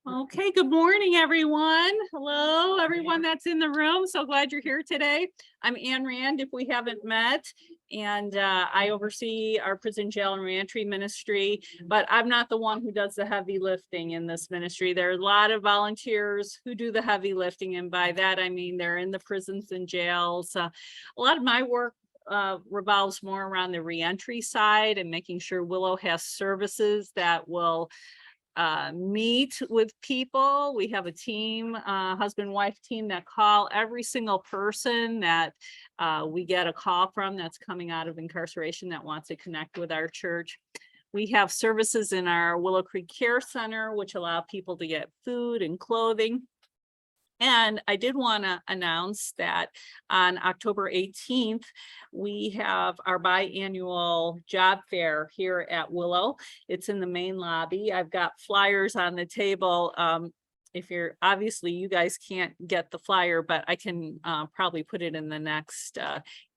Okay, good morning, everyone. Hello, everyone that's in the room. So glad you're here today. I'm Ann Rand, if we haven't met, and I oversee our prison, jail, and reentry ministry, but I'm not the one who does the heavy lifting in this ministry. There are a lot of volunteers who do the heavy lifting, and by that, I mean they're in the prisons and jails. A lot of my work revolves more around the reentry side and making sure Willow has services that will meet with people. We have a team, husband-wife team, that call every single person that we get a call from that's coming out of incarceration that wants to connect with our church. We have services in our Willow Creek Care Center, which allow people to get food and clothing. And I did want to announce that on October 18th, we have our biannual job fair here at Willow. It's in the main lobby. I've got flyers on the table. If you're, obviously you guys can't get the flyer, but I can probably put it in the next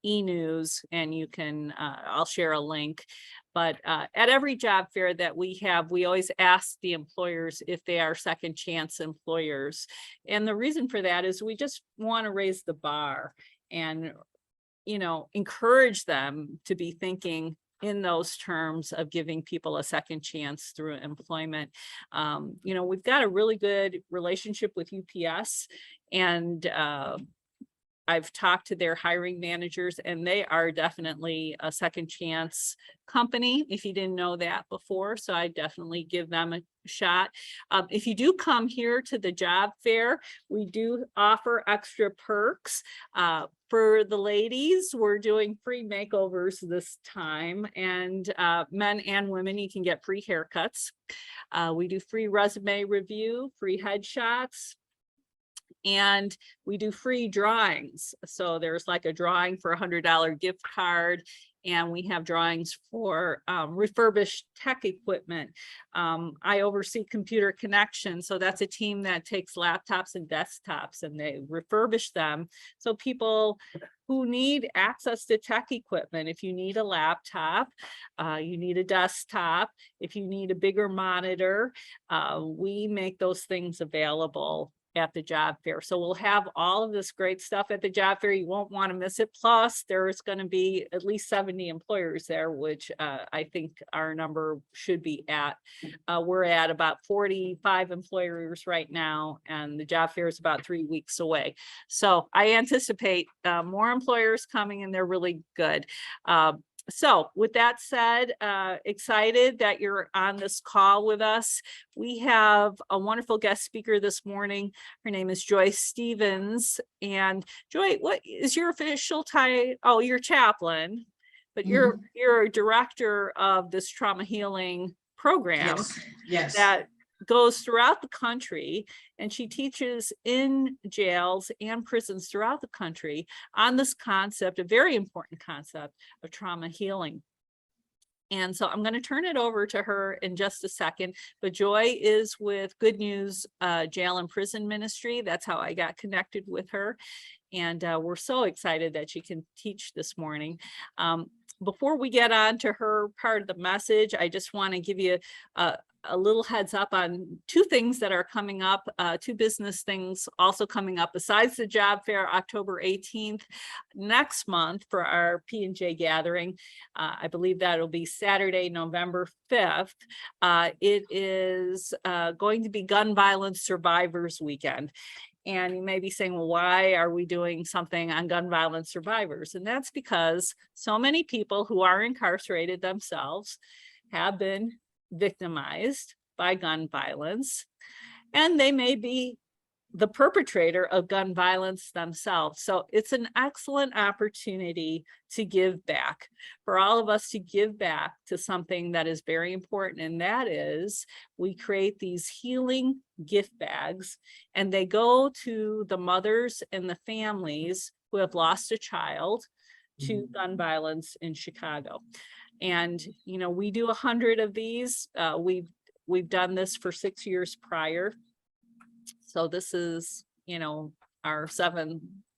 e-news, and you can, I'll share a link. But at every job fair that we have, we always ask the employers if they are second chance employers. And the reason for that is we just want to raise the bar and, you know, encourage them to be thinking in those terms of giving people a second chance through employment. You know, we've got a really good relationship with UPS, and I've talked to their hiring managers, and they are definitely a second chance company, if you didn't know that before. So I definitely give them a shot. If you do come here to the job fair, we do offer extra perks. For the ladies, we're doing free makeovers this time, and men and women, you can get free haircuts. We do free resume review, free headshots, and we do free drawings. So there's like a drawing for $100 gift card, and we have drawings for refurbished tech equipment. I oversee computer connection. So that's a team that takes laptops and desktops and they refurbish them. So people who need access to tech equipment, if you need a laptop, you need a desktop, if you need a bigger monitor, we make those things available at the job fair. So we'll have all of this great stuff at the job fair. You won't want to miss it. Plus, there's going to be at least 70 employers there, which I think our number should be at. We're at about 45 employers right now, and the job fair is about 3 weeks away. So I anticipate more employers coming, and they're really good. So with that said, excited that you're on this call with us. We have a wonderful guest speaker this morning. Her name is Joy Stevens. And Joy, what is your official title? Oh, you're chaplain, but you're a director of this trauma healing program. Yes. That goes throughout the country, and she teaches in jails and prisons throughout the country on this concept, a very important concept of trauma healing. And so I'm going to turn it over to her in just a second, but Joy is with Good News Jail and Prison Ministry. That's how I got connected with her. And we're so excited that she can teach this morning. Before we get on to her part of the message, I just want to give you a little heads up on two things that are coming up, two business things also coming up besides the job fair, October 18th. Next month for our P&J gathering, I believe that'll be Saturday, November 5th. It is going to be Gun Violence Survivors Weekend. And you may be saying, well, why are we doing something on gun violence survivors? And that's because so many people who are incarcerated themselves have been victimized by gun violence, and they may be the perpetrator of gun violence themselves. So it's an excellent opportunity to give back, for all of us to give back to something that is very important. And that is, we create these healing gift bags, and they go to the mothers and the families who have lost a child to gun violence in Chicago. And, you know, we do 100 of these. We've done this for 6 years prior. So this is, you know, our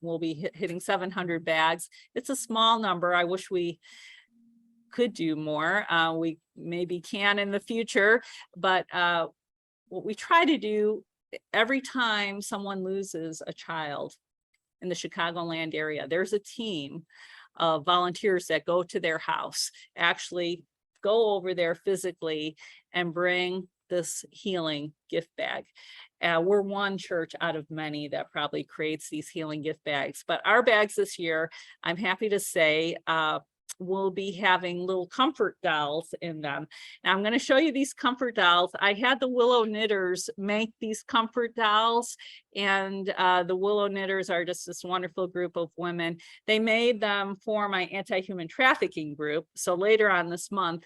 we'll be hitting 700 bags. It's a small number. I wish we could do more. We maybe can in the future, but what we try to do every time someone loses a child in the Chicagoland area, there's a team of volunteers that go to their house, actually go over there physically and bring this healing gift bag. We're one church out of many that probably creates these healing gift bags, but our bags this year, I'm happy to say, we'll be having little comfort dolls in them. Now I'm going to show you these comfort dolls. I had the Willow Knitters make these comfort dolls, and the Willow Knitters are just this wonderful group of women. They made them for my anti-human trafficking group. So later on this month,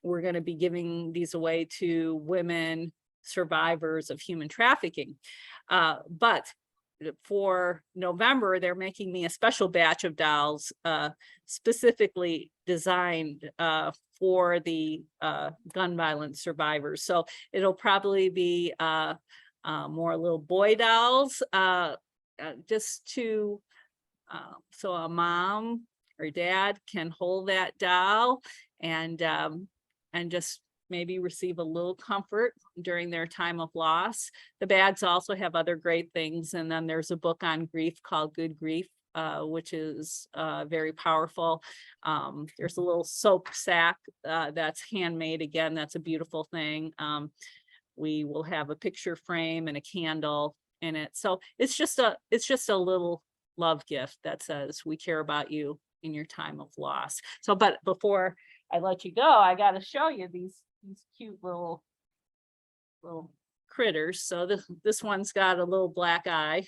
we're going to be giving these away to women survivors of human trafficking. But for November, they're making me a special batch of dolls specifically designed for the gun violence survivors. So it'll probably be more little boy dolls, just to, so a mom or dad can hold that doll and just maybe receive a little comfort during their time of loss. The bags also have other great things. And then there's a book on grief called Good Grief, which is very powerful. There's a little soap sack that's handmade. Again, that's a beautiful thing. We will have a picture frame and a candle in it. So it's just a little love gift that says we care about you in your time of loss. So, but before I let you go, I got to show you these cute little critters. So this one's got a little black eye.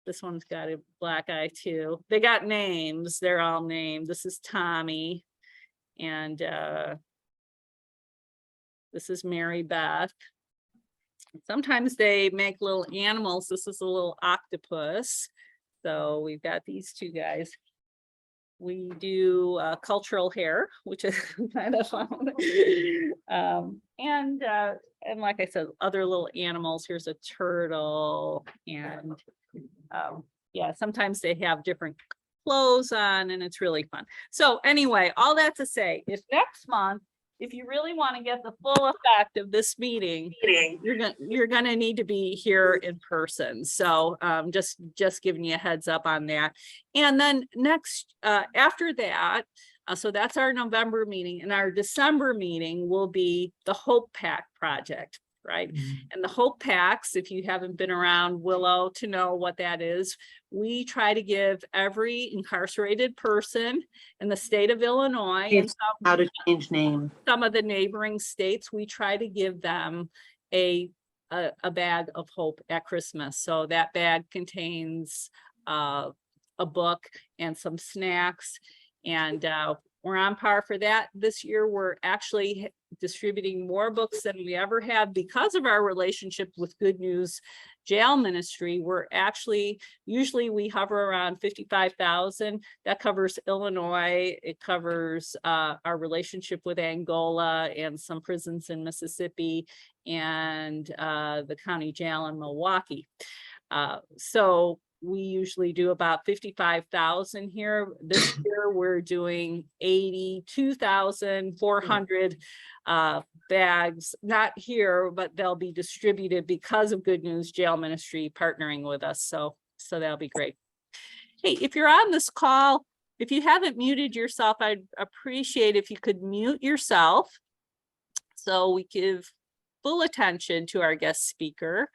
This one's got a black eye too. They got names. They're all named. This is Tommy, and this is Mary Beth. Sometimes they make little animals. This is a little octopus. So we've got these two guys. We do cultural hair, which is kind of fun. And like I said, other little animals. Here's a turtle, and yeah, sometimes they have different clothes on, and it's really fun. So anyway, all that to say, if next month, if you really want to get the full effect of this meeting, you're gonna need to be here in person. So just giving you a heads up on that. And then next, after that, so that's our November meeting, and our December meeting will be the Hope Pack project, right? Mm-hmm. And the Hope Packs, if you haven't been around Willow to know what that is, we try to give every incarcerated person in the state of Illinois, and how to change name, some of the neighboring states, we try to give them a bag of hope at Christmas. So that bag contains a book and some snacks, and we're on par for that. This year, we're actually distributing more books than we ever have because of our relationship with Good News Jail Ministry. We're actually, usually we hover around 55,000. That covers Illinois. It covers our relationship with Angola and some prisons in Mississippi and the county jail in Milwaukee. So we usually do about 55,000 here. This year we're doing 82,400 bags, not here, but they'll be distributed because of Good News Jail Ministry partnering with us. So that'll be great. Hey, if you're on this call, if you haven't muted yourself, I'd appreciate if you could mute yourself so we give full attention to our guest speaker.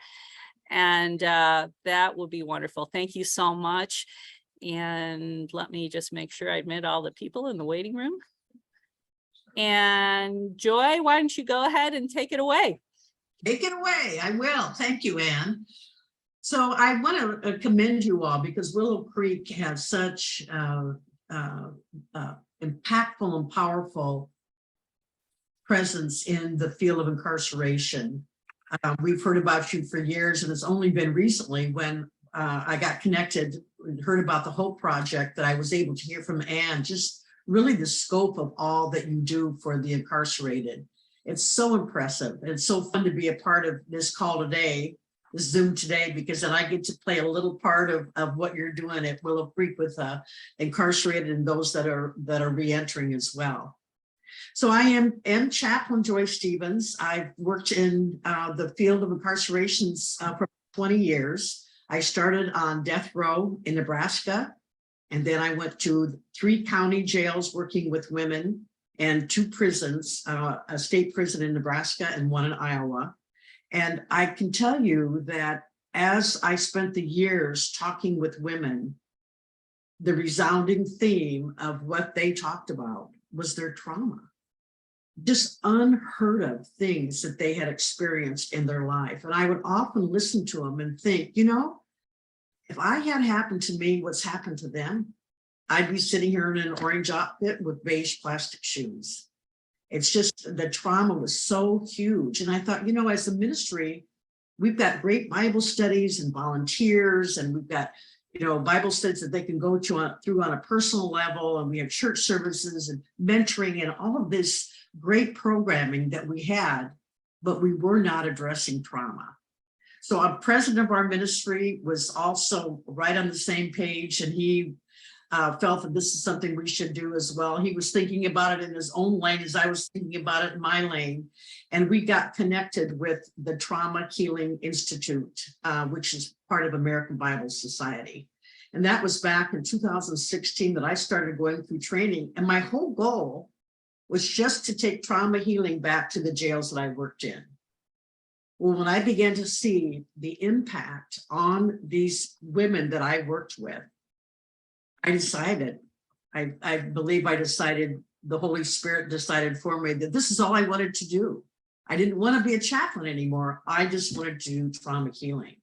And that will be wonderful. Thank you so much. And let me just make sure I admit all the people in the waiting room. And Joy, why don't you go ahead and take it away? Take it away. I will. Thank you, Ann. So I want to commend you all because Willow Creek has such impactful and powerful presence in the field of incarceration. We've heard about you for years, and it's only been recently when I got connected and heard about the Hope Project that I was able to hear from Ann, just really the scope of all that you do for the incarcerated. It's so impressive. It's so fun to be a part of this call today. Zoom today, because then I get to play a little part of what you're doing at Willow Creek with incarcerated and those that are re-entering as well. So I am Chaplain Joy Stevens. I've worked in the field of incarcerations for 20 years. I started on death row in Nebraska, and then I went to 3 county jails working with women and 2 prisons, a state prison in Nebraska and 1 in Iowa. And I can tell you that as I spent the years talking with women, the resounding theme of what they talked about was their trauma. Just unheard of things that they had experienced in their life. And I would often listen to them and think, you know, if I had happened to me what's happened to them, I'd be sitting here in an orange outfit with beige plastic shoes. It's just the trauma was so huge. And I thought, you know, as a ministry, we've got great Bible studies and volunteers, and we've got, you know, Bible studies that they can go to through on a personal level. And we have church services and mentoring and all of this great programming that we had, but we were not addressing trauma. So a president of our ministry was also right on the same page, and he felt that this is something we should do as well. He was thinking about it in his own lane as I was thinking about it in my lane. And we got connected with the Trauma Healing Institute, which is part of American Bible Society. And that was back in 2016 that I started going through training. And my whole goal was just to take trauma healing back to the jails that I worked in. Well, when I began to see the impact on these women that I worked with, I decided, I believe I decided, the Holy Spirit decided for me that this is all I wanted to do. I didn't want to be a chaplain anymore. I just wanted to do trauma healing.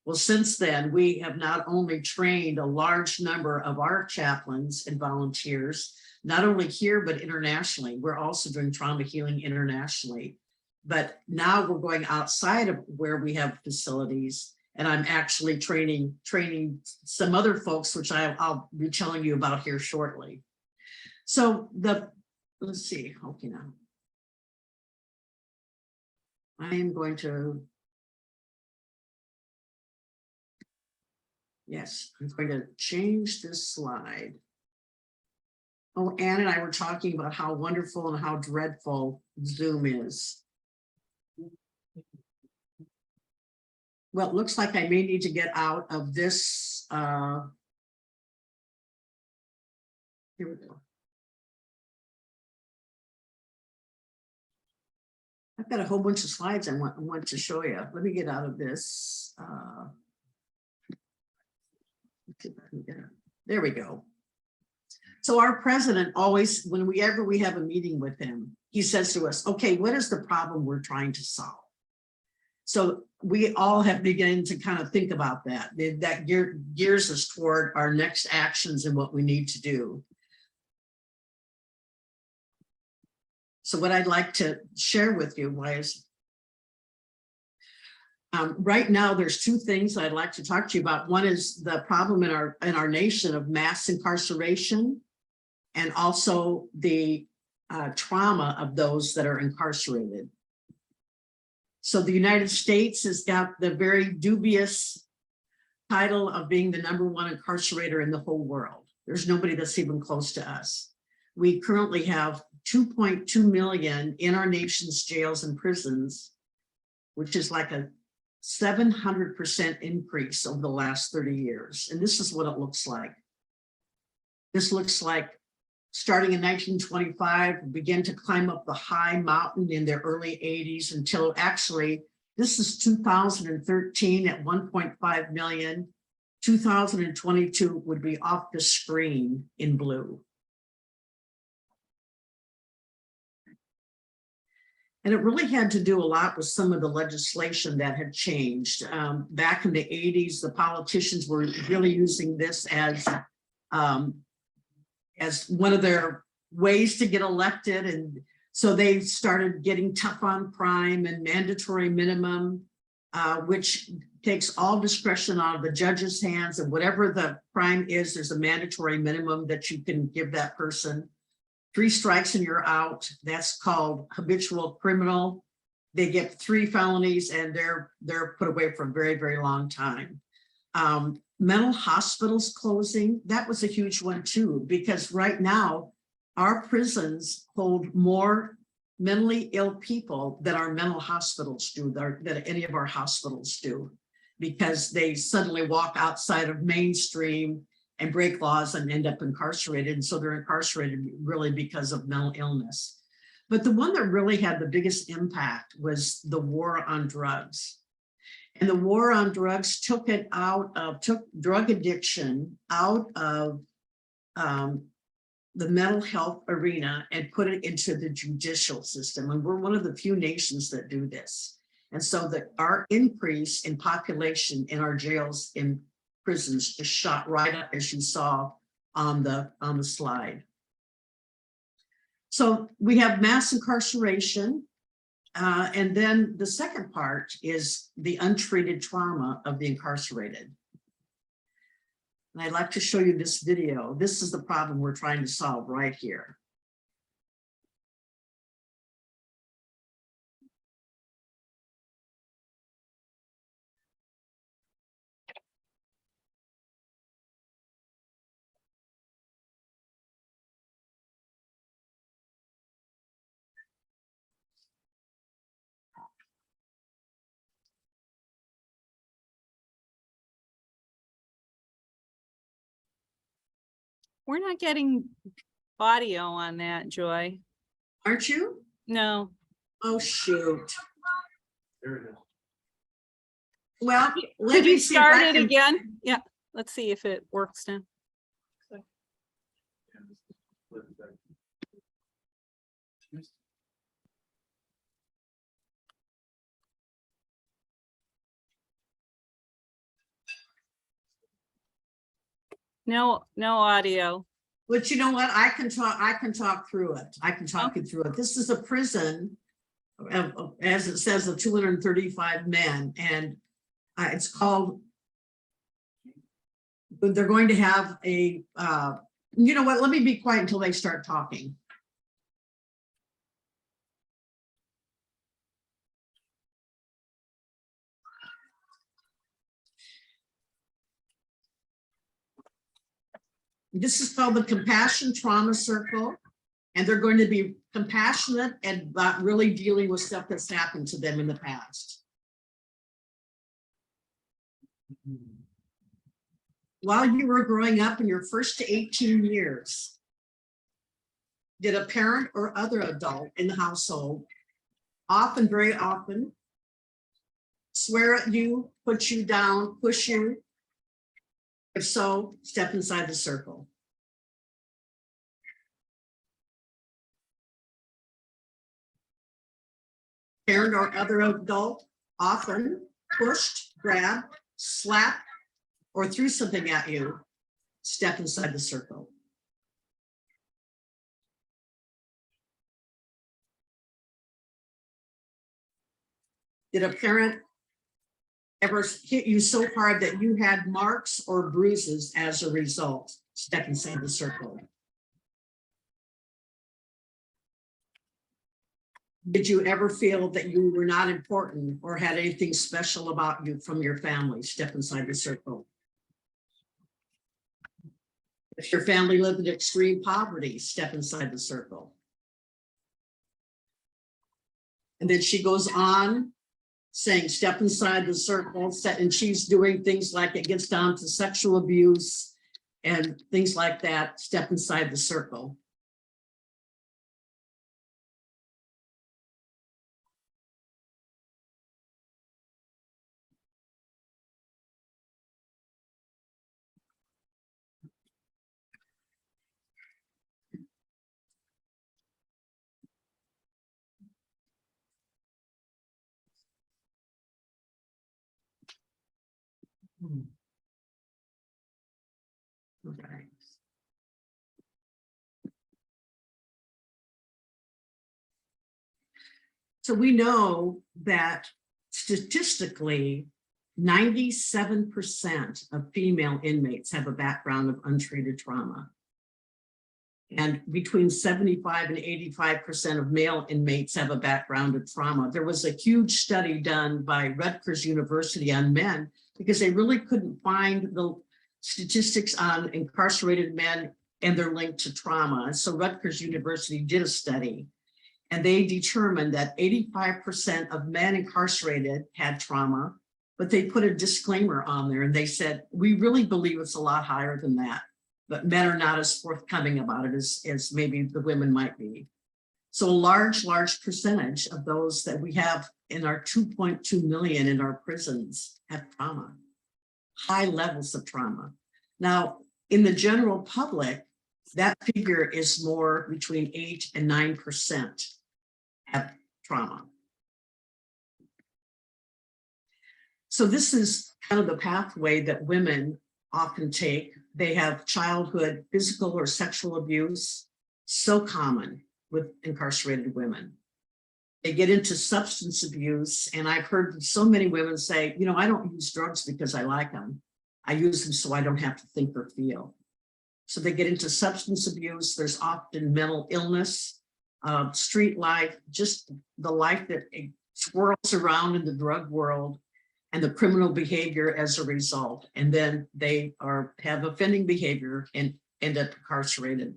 Well, since then, we have not only trained a large number of our chaplains and volunteers, not only here, but internationally. We're also doing trauma healing internationally. But now we're going outside of where we have facilities. And I'm actually training some other folks, which I'll be telling you about here shortly. So let's see, okay now. I am going to, yes, I'm going to change this slide. Oh, Ann and I were talking about how wonderful and how dreadful Zoom is. Well, it looks like I may need to get out of this. Here we go. I've got a whole bunch of slides I want to show you. Let me get out of this. There we go. So our president always, whenever we have a meeting with him, he says to us, okay, what is the problem we're trying to solve? So we all have begun to kind of think about that. That gears us toward our next actions and what we need to do. So what I'd like to share with you was, right now there's 2 things I'd like to talk to you about. One is the problem in our nation of mass incarceration, and also the trauma of those that are incarcerated. So the United States has got the very dubious title of being the #1 incarcerator in the whole world. There's nobody that's even close to us. We currently have 2.2 million in our nation's jails and prisons, which is like a 700% increase over the last 30 years. And this is what it looks like. This looks like starting in 1925, began to climb up the high mountain in the early 80s until actually, this is 2013 at 1.5 million. 2022 would be off the screen in blue. And it really had to do a lot with some of the legislation that had changed. Back in the 80s, the politicians were really using this as one of their ways to get elected. And so they started getting tough on crime and mandatory minimum, which takes all discretion out of the judge's hands, and whatever the crime is, there's a mandatory minimum that you can give that person. 3 strikes and you're out. That's called habitual criminal. they get 3 felonies and they're put away for a very, very long time. Mental hospitals closing, that was a huge one too, because right now our prisons hold more mentally ill people than our mental hospitals do, that any of our hospitals do, because they suddenly walk outside of mainstream and break laws and end up incarcerated. And so they're incarcerated really because of mental illness. But the one that really had the biggest impact was the war on drugs. And the war on drugs took drug addiction out of the mental health arena and put it into the judicial system. And we're one of the few nations that do this. And so our increase in population in our jails and prisons just shot right up, as you saw on the slide. So we have mass incarceration. And then the second part is the untreated trauma of the incarcerated. And I'd like to show you this video. This is the problem we're trying to solve right here. We're not getting audio on that, Joy. Aren't you? No. Oh, shoot. There it is. Well, Could you start it again? Yeah, let's see if it works now. No audio. But you know what? I can talk through it. I can talk you through it. This is a prison, as it says, of 235 men, and it's called. They're going to have a. You know what? Let me be quiet until they start talking. This is called the Compassion Trauma Circle, and they're going to be compassionate and about really dealing with stuff that's happened to them in the past. While you were growing up in your first to 18 years, did a parent or other adult in the household, often, very often, swear at you, put you down, push you? If so, step inside the circle. Parent or other adult often pushed, grabbed, slapped, or threw something at you, step inside the circle. Did a parent ever hit you so hard that you had marks or bruises as a result? Step inside the circle. Did you ever feel that you were not important or had anything special about you from your family? Step inside the circle. If your family lived in extreme poverty, step inside the circle. And then she goes on saying, step inside the circle, and she's doing things like it gets down to sexual abuse and things like that. Step inside the circle. Okay. So we know that statistically, 97% of female inmates have a background of untreated trauma. And between 75 and 85% of male inmates have a background of trauma. There was a huge study done by Rutgers University on men because they really couldn't find the statistics on incarcerated men and their link to trauma. And so Rutgers University did a study, and they determined that 85% of men incarcerated had trauma, but they put a disclaimer on there and they said, we really believe it's a lot higher than that, but men are not as forthcoming about it as maybe the women might be. So a large percentage of those that we have in our 2.2 million in our prisons have trauma, high levels of trauma. Now, in the general public, that figure is more between 8 and 9% have trauma. So this is kind of the pathway that women often take. They have childhood physical or sexual abuse, so common with incarcerated women. They get into substance abuse, and I've heard so many women say, you know, I don't use drugs because I like them. I use them so I don't have to think or feel. So they get into substance abuse. There's often mental illness, street life, just the life that swirls around in the drug world, and the criminal behavior as a result. And then they have offending behavior and end up incarcerated.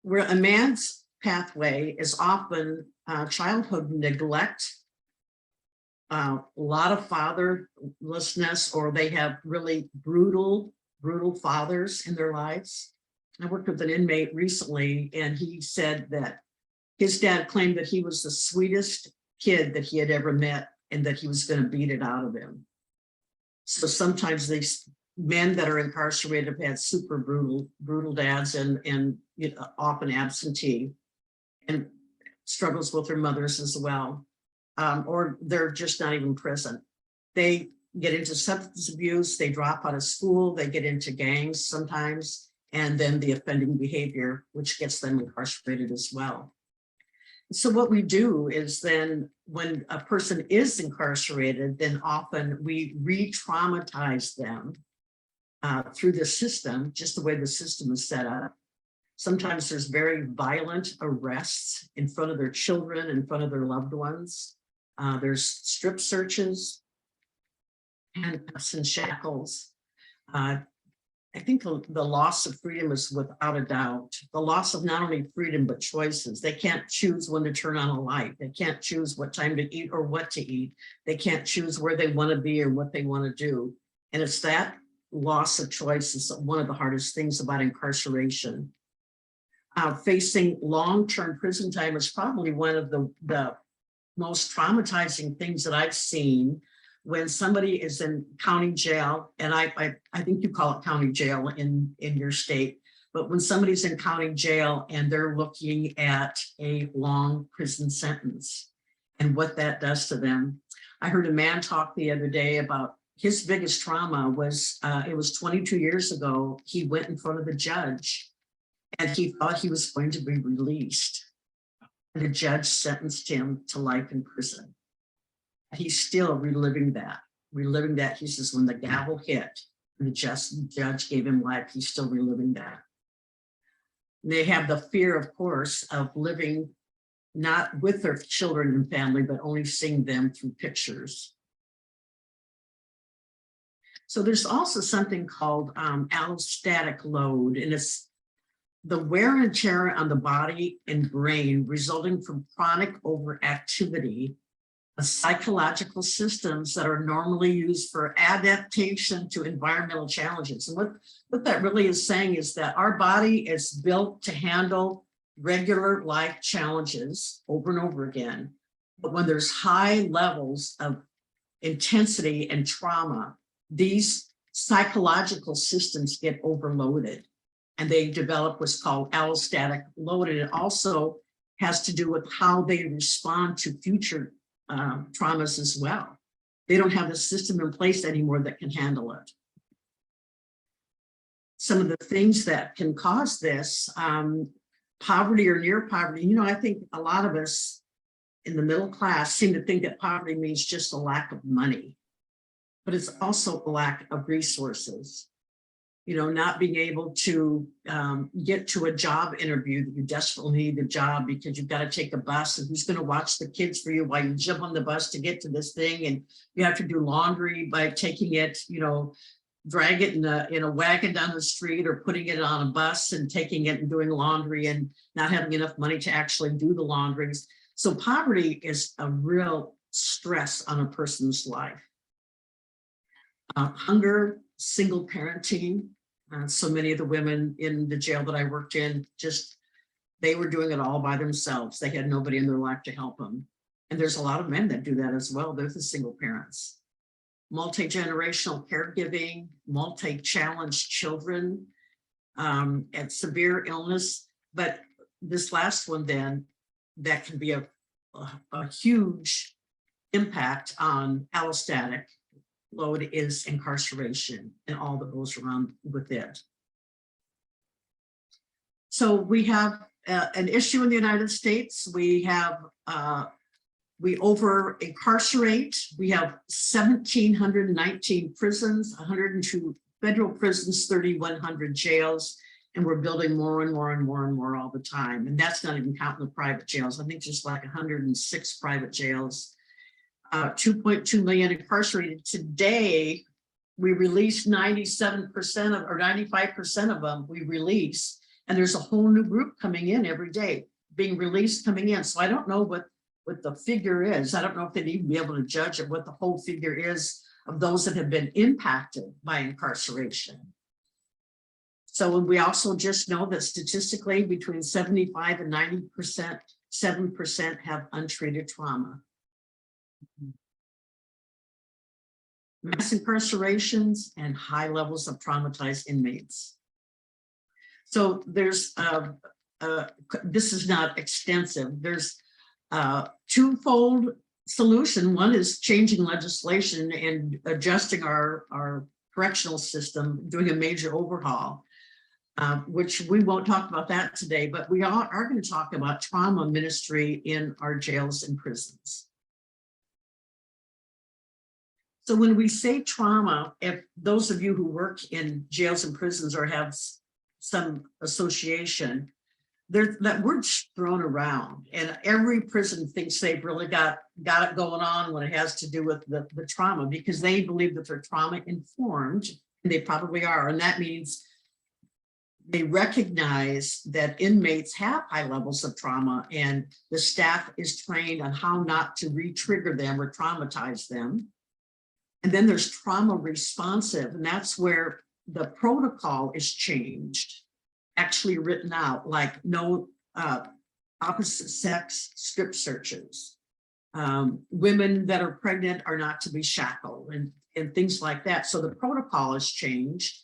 Where a man's pathway is often childhood neglect, a lot of fatherlessness, or they have really brutal fathers in their lives. I worked with an inmate recently, and he said that his dad claimed that he was the sweetest kid that he had ever met, and that he was going to beat it out of him. So sometimes these men that are incarcerated have had super brutal dads, and you know, often absentee, and struggles with their mothers as well, or they're just not even present. They get into substance abuse, they drop out of school, they get into gangs sometimes, and then the offending behavior, which gets them incarcerated as well. So what we do is then when a person is incarcerated, then often we re-traumatize them through the system, just the way the system is set up. Sometimes there's very violent arrests in front of their children, in front of their loved ones. There's strip searches, handcuffs and shackles. I think the loss of freedom is without a doubt. The loss of not only freedom, but choices. They can't choose when to turn on a light. They can't choose what time to eat or what to eat. They can't choose where they want to be or what they want to do. And it's that loss of choice is one of the hardest things about incarceration. Facing long-term prison time is probably one of the most traumatizing things that I've seen. When somebody is in county jail, and I think you call it county jail in your state, but when somebody's in county jail and they're looking at a long prison sentence and what that does to them. I heard a man talk the other day about his biggest trauma was, it was 22 years ago, he went in front of the judge and he thought he was going to be released. And the judge sentenced him to life in prison. He's still reliving that. He says, when the gavel hit, and the judge gave him life, he's still reliving that. They have the fear, of course, of living not with their children and family, but only seeing them through pictures. So there's also something called allostatic load, and it's the wear and tear on the body and brain resulting from chronic overactivity of psychological systems that are normally used for adaptation to environmental challenges. And what that really is saying is that our body is built to handle regular life challenges over and over again. But when there's high levels of intensity and trauma, these psychological systems get overloaded and they develop what's called allostatic load. And it also has to do with how they respond to future traumas as well. They don't have the system in place anymore that can handle it. Some of the things that can cause this, poverty or near poverty, you know, I think a lot of us in the middle class seem to think that poverty means just a lack of money, but it's also a lack of resources. not being able to get to a job interview that you desperately need a job because you've got to take a bus, and who's going to watch the kids for you while you jump on the bus to get to this thing, and you have to do laundry by taking it, drag it in a wagon down the street, or putting it on a bus and taking it and doing laundry and not having enough money to actually do the laundries. So poverty is a real stress on a person's life. Hunger, single parenting. So many of the women in the jail that I worked in, they were doing it all by themselves. They had nobody in their life to help them. And there's a lot of men that do that as well. They're the single parents. Multi-generational caregiving, multi-challenged children, and severe illness. But this last one then, that can be a huge impact on allostatic load is incarceration and all that goes around with it. So we have an issue in the United States. We over incarcerate. We have 1,719 prisons, 102 federal prisons, 3,100 jails, and we're building more and more and more and more all the time. And that's not even counting the private jails. I think just like 106 private jails. 2.2 million incarcerated. Today, we release 97% of, or 95% of them we release. And there's a whole new group coming in every day, being released, coming in. So I don't know what the figure is. I don't know if they'd even be able to judge what the whole figure is of those that have been impacted by incarceration. So we also just know that statistically between 75 and 90%, 7% have untreated trauma. Mass incarcerations and high levels of traumatized inmates. So there's, this is not extensive. There's a twofold solution. One is changing legislation and adjusting our correctional system, doing a major overhaul, which we won't talk about that today, but we are going to talk about trauma ministry in our jails and prisons. So when we say trauma, if those of you who work in jails and prisons or have some association, that word's thrown around, and every prison thinks they've really got it going on when it has to do with the trauma, because they believe that they're trauma informed, and they probably are. And that means they recognize that inmates have high levels of trauma, and the staff is trained on how not to re-trigger them or traumatize them. And then there's trauma responsive, and that's where the protocol is changed, actually written out, like no opposite sex strip searches. Women that are pregnant are not to be shackled, and things like that. So the protocol has changed.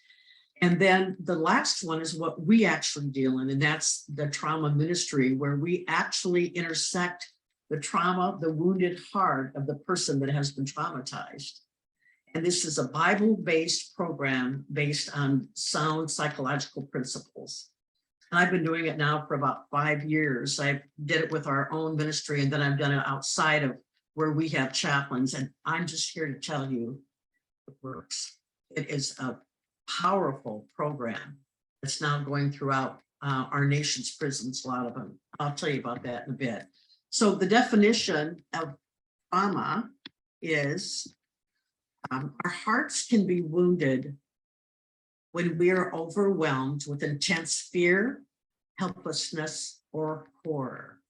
And then the last one is what we actually deal in, and that's the trauma ministry, where we actually intersect the trauma, the wounded heart of the person that has been traumatized. And this is a Bible-based program based on sound psychological principles. And I've been doing it now for about 5 years. I did it with our own ministry, and then I've done it outside of where we have chaplains. And I'm just here to tell you it works. It is a powerful program that's now going throughout our nation's prisons, a lot of them. I'll tell you about that in a bit. So the definition of trauma is our hearts can be wounded when we are overwhelmed with intense fear, helplessness, or horror.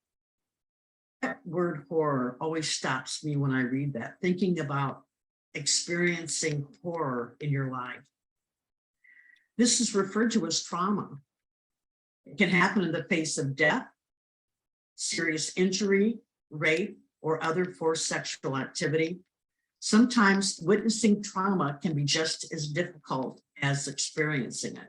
That word horror always stops me when I read that, thinking about experiencing horror in your life. This is referred to as trauma. It can happen in the face of death, serious injury, rape, or other forced sexual activity. Sometimes witnessing trauma can be just as difficult as experiencing it.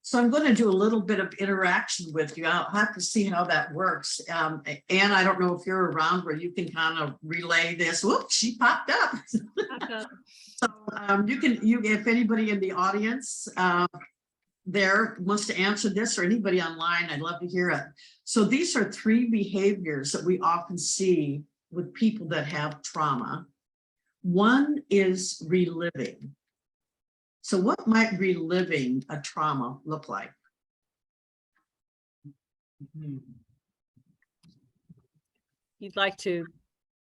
So I'm going to do a little bit of interaction with you. I'll have to see how that works. Anne, I don't know if you're around where you can kind of relay this. Whoops, she popped up. So if anybody in the audience there wants to answer this, or anybody online, I'd love to hear it. So these are 3 behaviors that we often see with people that have trauma. One is reliving. So what might reliving a trauma look like? You'd like to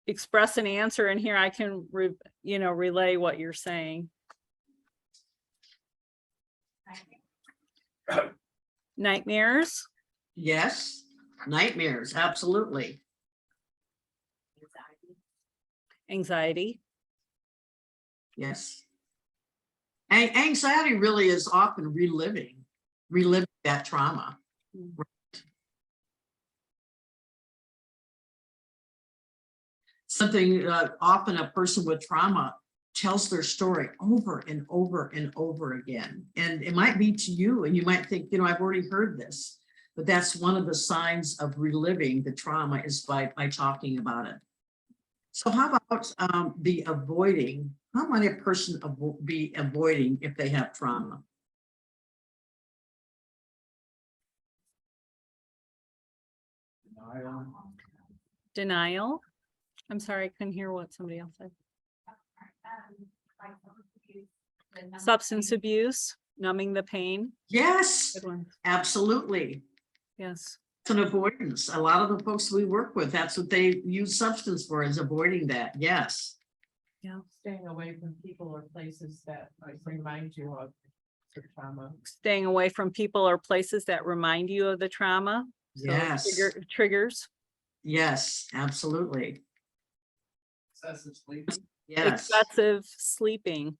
express an answer, and here I can, relay what you're saying. Nightmares. Yes, nightmares, absolutely. Anxiety. Yes. Anxiety really is often reliving that trauma. Something often a person with trauma tells their story over and over and over again. And it might be to you, and you might think, I've already heard this, but that's one of the signs of reliving the trauma is by talking about it. So how about the avoiding? How might a person be avoiding if they have trauma? Denial. I'm sorry, I couldn't hear what somebody else said. Substance abuse, numbing the pain. Yes, Good one. absolutely. Yes. It's an avoidance. A lot of the folks we work with, that's what they use substance for, is avoiding that. Yes. Yeah. Staying away from people or places that remind you of the trauma. Staying away from people or places that remind you of the trauma. So Yes. Triggers. Yes, absolutely. Excessive sleep. Yes. Excessive sleeping.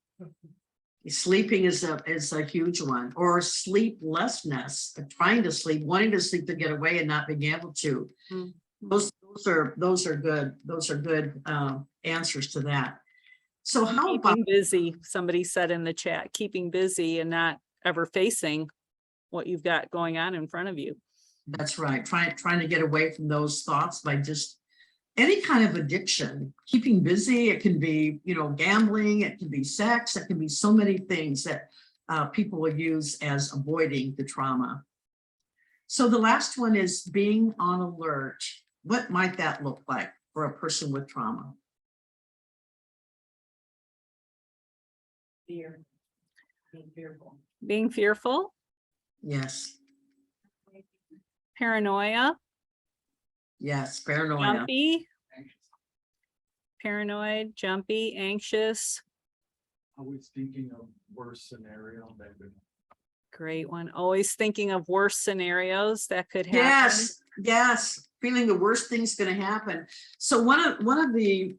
Sleeping is a huge one, or sleeplessness, trying to sleep, wanting to sleep to get away and not being able to. Mm. Those are good. Those are good answers to that. So how about Keeping busy? Somebody said in the chat, keeping busy and not ever facing what you've got going on in front of you. that's right, trying to get away from those thoughts by just any kind of addiction, keeping busy. It can be, gambling, it can be sex, it can be so many things that people will use as avoiding the trauma. So the last one is being on alert. What might that look like for a person with trauma? Fear. Being fearful. Being fearful. Yes. Paranoia. Yes, paranoia. Jumpy. Paranoid, jumpy, anxious. Always thinking of worst scenario that could. Great one. Always thinking of worse scenarios that could happen. Yes, feeling the worst thing's going to happen. So one of the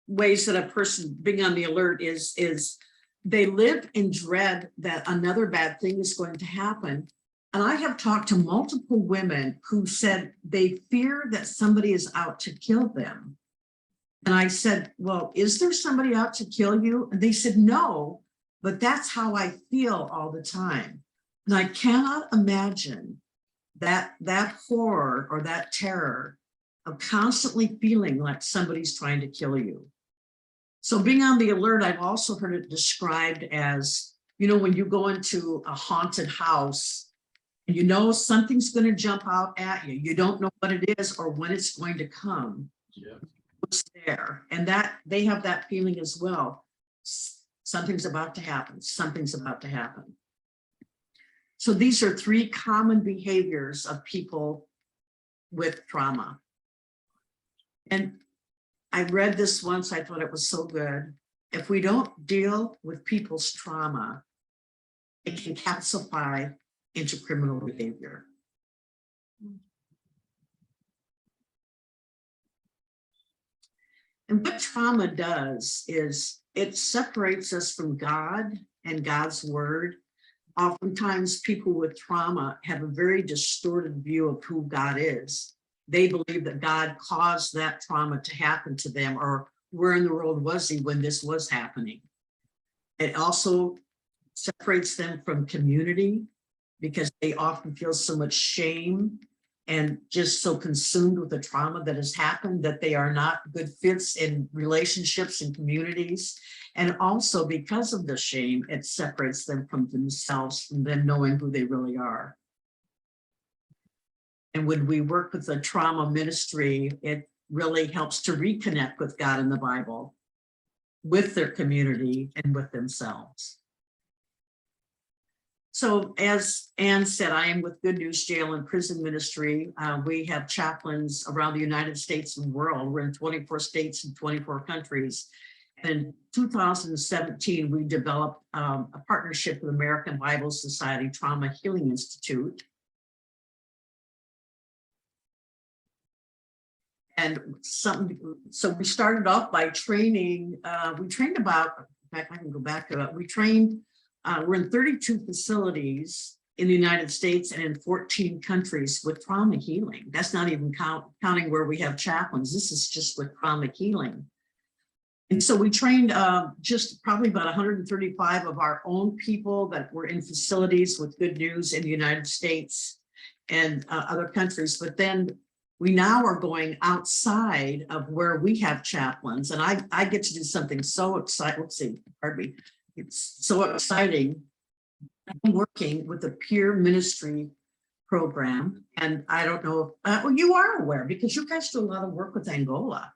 ways that a person being on the alert is they live in dread that another bad thing is going to happen. And I have talked to multiple women who said they fear that somebody is out to kill them. And I said, well, is there somebody out to kill you? And they said, no, but that's how I feel all the time. And I cannot imagine that horror or that terror of constantly feeling like somebody's trying to kill you. So being on the alert, I've also heard it described as, when you go into a haunted house and something's going to jump out at you. You don't know what it is or when it's going to come. Yeah. What's there? And that they have that feeling as well. Something's about to happen. Something's about to happen. So these are three common behaviors of people with trauma. And I read this once, I thought it was so good. If we don't deal with people's trauma, it can calcify into criminal behavior. And what trauma does is it separates us from God and God's word. Oftentimes people with trauma have a very distorted view of who God is. They believe that God caused that trauma to happen to them, or where in the world was he when this was happening? It also separates them from community because they often feel so much shame and just so consumed with the trauma that has happened that they are not good fits in relationships and communities. And also because of the shame, it separates them from themselves, from them knowing who they really are. And when we work with the trauma ministry, really helps to reconnect with God in the Bible, with their community and with themselves. So as Ann said, I am with Good News Jail and Prison Ministry. We have chaplains around the United States and world. We're in 24 states and 24 countries. In 2017, we developed a partnership with American Bible Society Trauma Healing Institute. And so we started off by training, we trained about, in fact, I can go back to it. We trained, we're in 32 facilities in the United States and in 14 countries with trauma healing. That's not even counting where we have chaplains. This is just with trauma healing. And so we trained just probably about 135 of our own people that were in facilities with Good News in the United States and other countries. But then we now are going outside of where we have chaplains. And I get to do something so exciting. Let's see, pardon me. It's so exciting. I'm working with a peer ministry program. And I don't know, well, you are aware because you guys do a lot of work with Angola.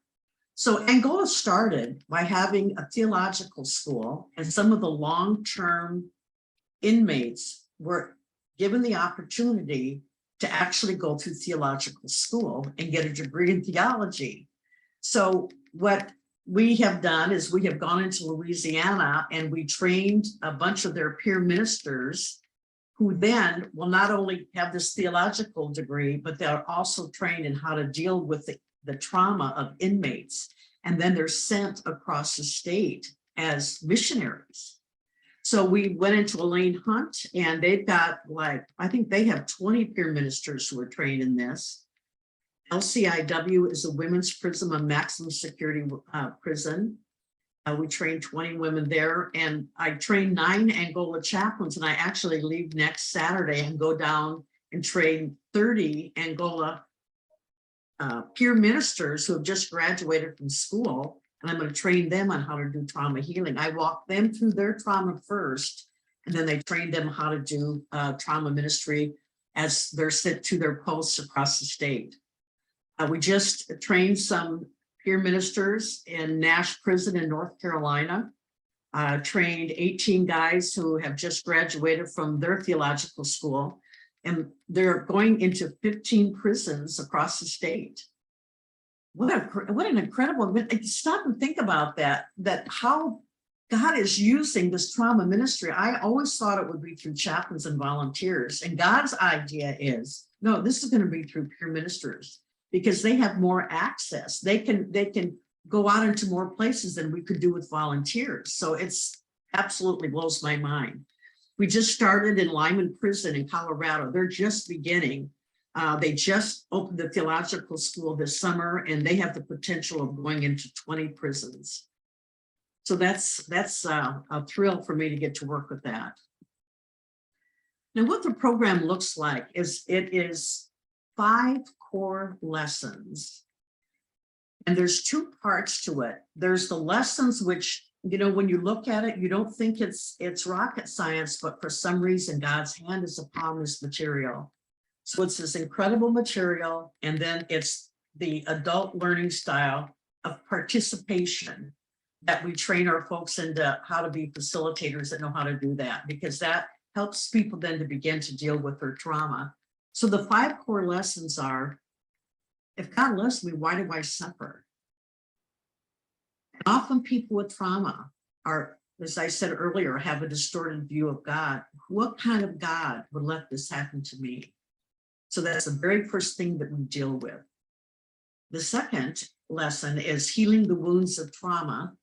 So Angola started by having a theological school, and some of the long-term inmates were given the opportunity to actually go through theological school and get a degree in theology. So what we have done is we have gone into Louisiana and we trained a bunch of their peer ministers who then will not only have this theological degree, but they're also trained in how to deal with the trauma of inmates. And then they're sent across the state as missionaries. So we went into Elaine Hunt and they've got like, I think they have 20 peer ministers who are trained in this. LCIW is a women's prison, a maximum security prison. We trained 20 women there, and I trained 9 Angola chaplains, and I actually leave next Saturday and go down and train 30 Angola peer ministers who have just graduated from school, and I'm going to train them on how to do trauma healing. I walk them through their trauma first, and then they train them how to do trauma ministry as they're sent to their posts across the state. We just trained some peer ministers in Nash Prison in North Carolina. Trained 18 guys who have just graduated from their theological school, and they're going into 15 prisons across the state. What an incredible, stop and think about that how God is using this trauma ministry. I always thought it would be through chaplains and volunteers, and God's idea is, no, this is going to be through peer ministers because they have more access. They can go out into more places than we could do with volunteers. So it's absolutely blows my mind. We just started in Lyman Prison in Colorado. They're just beginning. They just opened the theological school this summer, and they have the potential of going into 20 prisons. So that's a thrill for me to get to work with that. Now, what the program looks like is it is 5 core lessons. And there's 2 parts to it. There's the lessons which, you know, when you look at it, you don't think it's rocket science, but for some reason, God's hand is upon this material. So it's this incredible material. And then it's the adult learning style of participation that we train our folks into how to be facilitators that know how to do that, because that helps people then to begin to deal with their trauma. So the 5 core lessons are, if God loves me, why do I suffer? Often people with trauma are, as I said earlier, have a distorted view of God. What kind of God would let this happen to me? So that's the very first thing that we deal with. The second lesson is healing the wounds of trauma.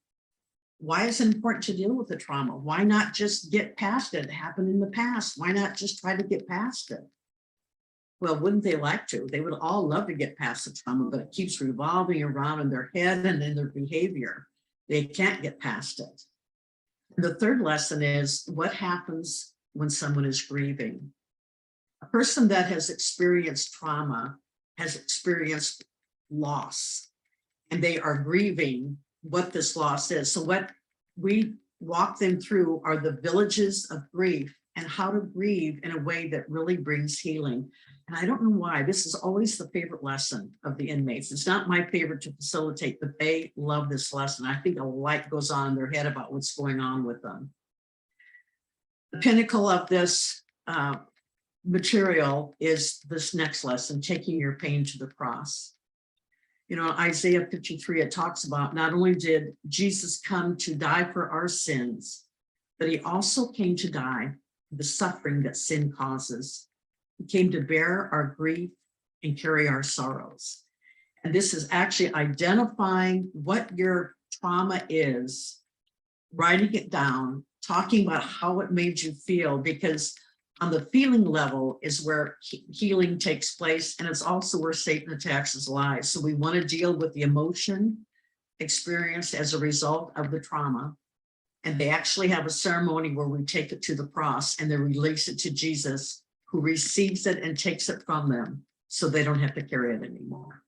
Why is it important to deal with the trauma? Why not just get past it? It happened in the past. Why not just try to get past it? Well, wouldn't they like to? They would all love to get past the trauma, but it keeps revolving around in their head and in their behavior. They can't get past it. The third lesson is what happens when someone is grieving. A person that has experienced trauma has experienced loss, and they are grieving what this loss is. So what we walk them through are the villages of grief and how to grieve in a way that really brings healing. And I don't know why, this is always the favorite lesson of the inmates. It's not my favorite to facilitate, but they love this lesson. I think a light goes on in their head about what's going on with them. The pinnacle of this material is this next lesson, taking your pain to the cross. You know, Isaiah 53, it talks about not only did Jesus come to die for our sins, but he also came to die for the suffering that sin causes. He came to bear our grief and carry our sorrows. And this is actually identifying what your trauma is, writing it down, talking about how it made you feel, because on the feeling level is where healing takes place. And it's also where Satan attacks his lies. So we want to deal with the emotion experienced as a result of the trauma. And they actually have a ceremony where we take it to the cross and they release it to Jesus, who receives it and takes it from them so they don't have to carry it anymore.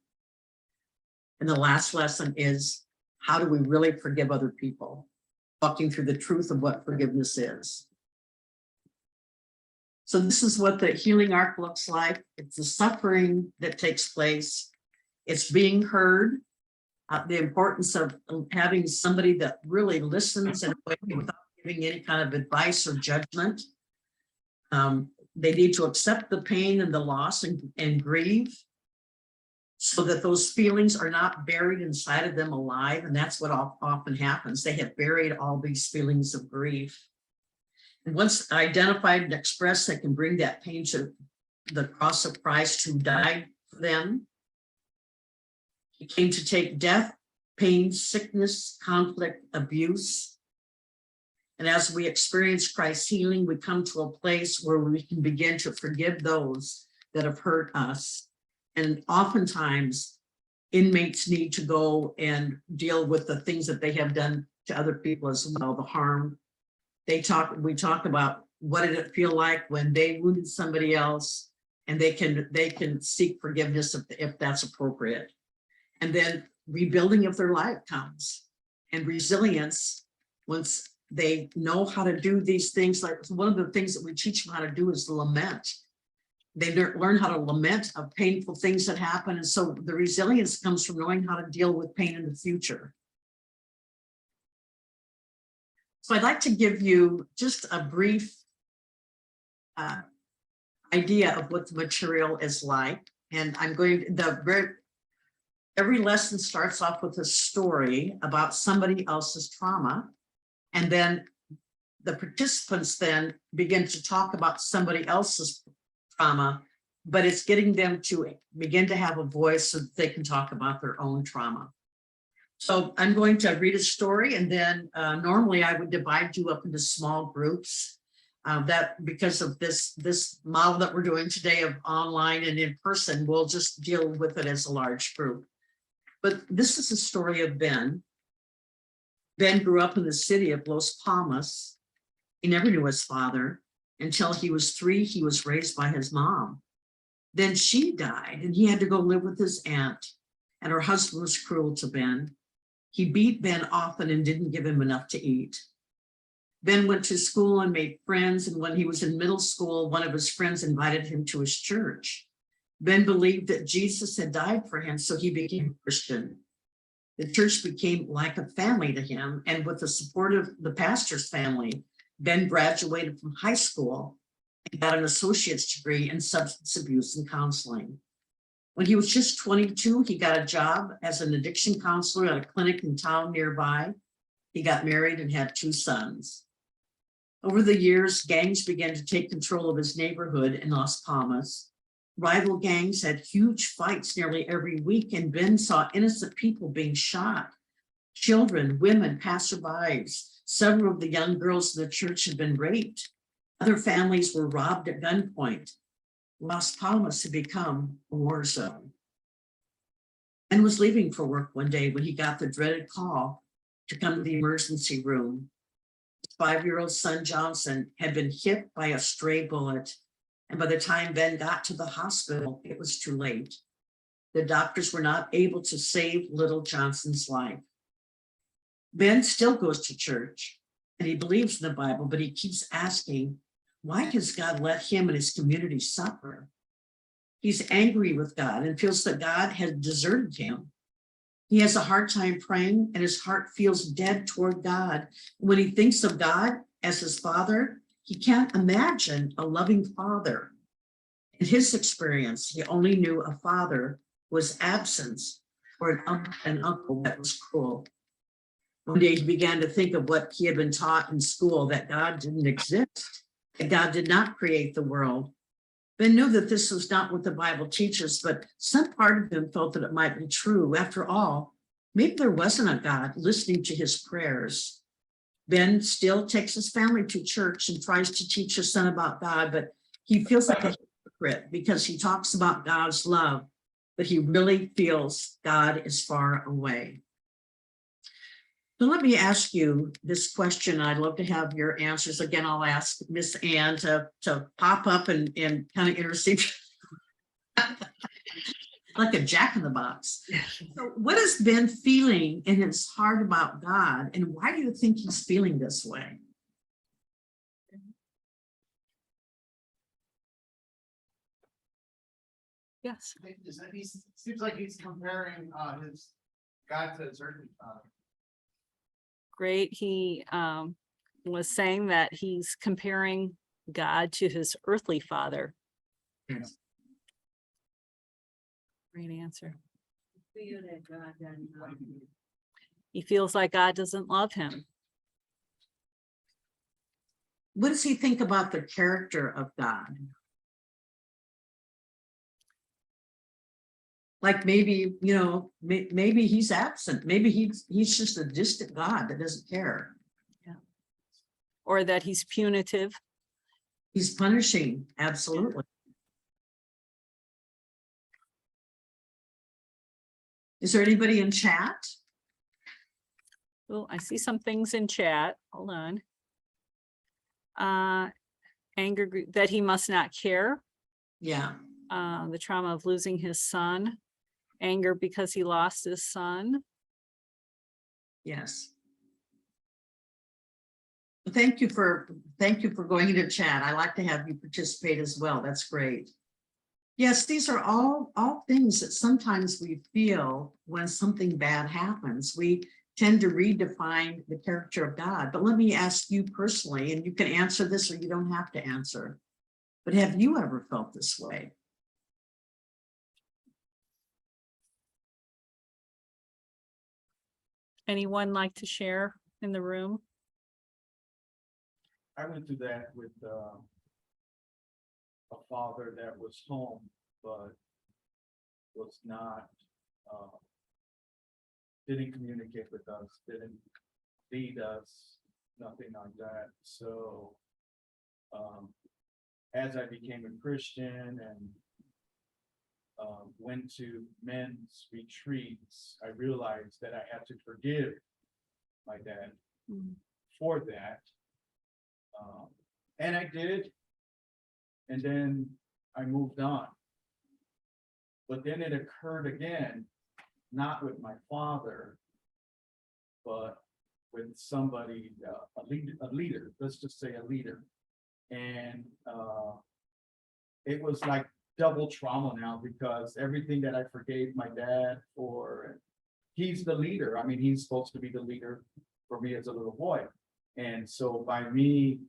And the last lesson is, how do we really forgive other people? Walking through the truth of what forgiveness is. So this is what the healing arc looks like. It's the suffering that takes place. It's being heard. The importance of having somebody that really listens in a way without giving any kind of advice or judgment. They need to accept the pain and the loss and grieve, so that those feelings are not buried inside of them alive. And that's what often happens. They have buried all these feelings of grief. And once identified and expressed, they can bring that pain to the cross of Christ, who died for them. He came to take death, pain, sickness, conflict, abuse. And as we experience Christ's healing, we come to a place where we can begin to forgive those that have hurt us. And oftentimes, inmates need to go and deal with the things that they have done to other people as well, the harm. We talk about what did it feel like when they wounded somebody else, and they can seek forgiveness if that's appropriate. And then rebuilding of their life comes, and resilience once they know how to do these things. Like one of the things that we teach them how to do is lament. They learn how to lament of painful things that happen. And so the resilience comes from knowing how to deal with pain in the future. So I'd like to give you just a brief idea of what the material is like. And I'm going to, every lesson starts off with a story about somebody else's trauma. And then the participants then begin to talk about somebody else's trauma, but it's getting them to begin to have a voice so that they can talk about their own trauma. So I'm going to read a story, and then normally I would divide you up into small groups. That because of this model that we're doing today of online and in person, we'll just deal with it as a large group. But this is the story of Ben. Ben grew up in the city of Los Palmas. He never knew his father. Until he was 3, he was raised by his mom. Then she died, and he had to go live with his aunt, and her husband was cruel to Ben. He beat Ben often and didn't give him enough to eat. Ben went to school and made friends, and when he was in middle school, one of his friends invited him to his church. Ben believed that Jesus had died for him, so he became a Christian. The church became like a family to him, and with the support of the pastor's family, Ben graduated from high school and got an associate's degree in substance abuse and counseling. When he was just 22, he got a job as an addiction counselor at a clinic in town nearby. He got married and had 2 sons. Over the years, gangs began to take control of his neighborhood in Las Palmas. Rival gangs had huge fights nearly every week, and Ben saw innocent people being shot. Children, women, passerbys. Several of the young girls in the church had been raped. Other families were robbed at gunpoint. Las Palmas had become a war zone. Ben was leaving for work one day when he got the dreaded call to come to the emergency room. His 5-year-old son, Johnson, had been hit by a stray bullet, and by the time Ben got to the hospital, it was too late. The doctors were not able to save little Johnson's life. Ben still goes to church, and he believes in the Bible, but he keeps asking, why has God let him and his community suffer? He's angry with God and feels that God has deserted him. He has a hard time praying and his heart feels dead toward God. When he thinks of God as his father, he can't imagine a loving father. In his experience, he only knew a father was absence or an uncle that was cruel. One day he began to think of what he had been taught in school, that God didn't exist, that God did not create the world. Ben knew that this was not what the Bible teaches, but some part of him felt that it might be true. After all, maybe there wasn't a God listening to his prayers. Ben still takes his family to church and tries to teach his son about God, but he feels like a hypocrite because he talks about God's love, but he really feels God is far away. So let me ask you this question. I'd love to have your answers. Again, I'll ask Miss Ann to pop up and kind of intercede. Like a jack in the box. So what has Ben feeling in his heart about God, and why do you think he's feeling this way? Yes. Is that seems like he's comparing his God to his earthly father. Great. He was saying that he's comparing God to his earthly father. Yes. Great answer. He feels like God doesn't love him. What does he think about the character of God? Like maybe, you know, maybe he's absent. Maybe he's just a distant God that doesn't care. Yeah. Or that he's punitive. He's punishing, absolutely. Is there anybody in chat? Oh, I see some things in chat. Hold on. Anger that he must not care. Yeah. The trauma of losing his son. Anger because he lost his son. Yes. Thank you for going into chat. I like to have you participate as well. That's great. Yes, these are all things that sometimes we feel when something bad happens. We tend to redefine the character of God. But let me ask you personally, and you can answer this or you don't have to answer, but have you ever felt this way? Anyone like to share in the room? I went through that with a father that was home, but was not, didn't communicate with us, didn't lead us, nothing like that. So as I became a Christian and went to men's retreats, I realized that I had to forgive my dad for that. And I did. And then I moved on. But then it occurred again, not with my father, but with somebody, a leader, let's just say a leader. And it was like double trauma now, because everything that I forgave my dad for, he's the leader. I mean, he's supposed to be the leader for me as a little boy. And so by me,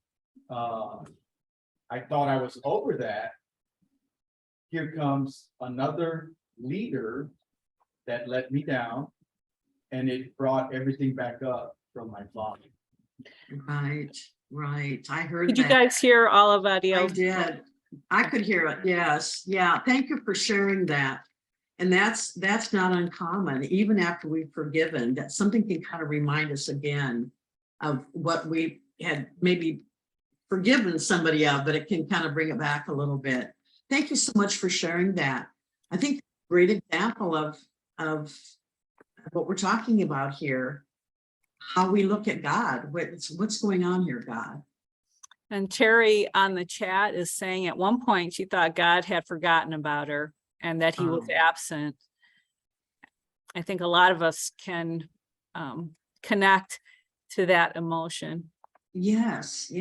I thought I was over that. Here comes another leader that let me down, and it brought everything back up from my father. Right. I heard Did that. you guys hear all of that? I did. I could hear it. Yes. Yeah. Thank you for sharing that. And that's not uncommon. Even after we've forgiven, that something can kind of remind us again of what we had maybe forgiven somebody of, but it can kind of bring it back a little bit. Thank you so much for sharing that. I think a great example of what we're talking about here, how we look at God. What's going on here, God? And Terry on the chat is saying at one point she thought God had forgotten about her and that he was absent. I think a lot of us can connect to that emotion. Yes.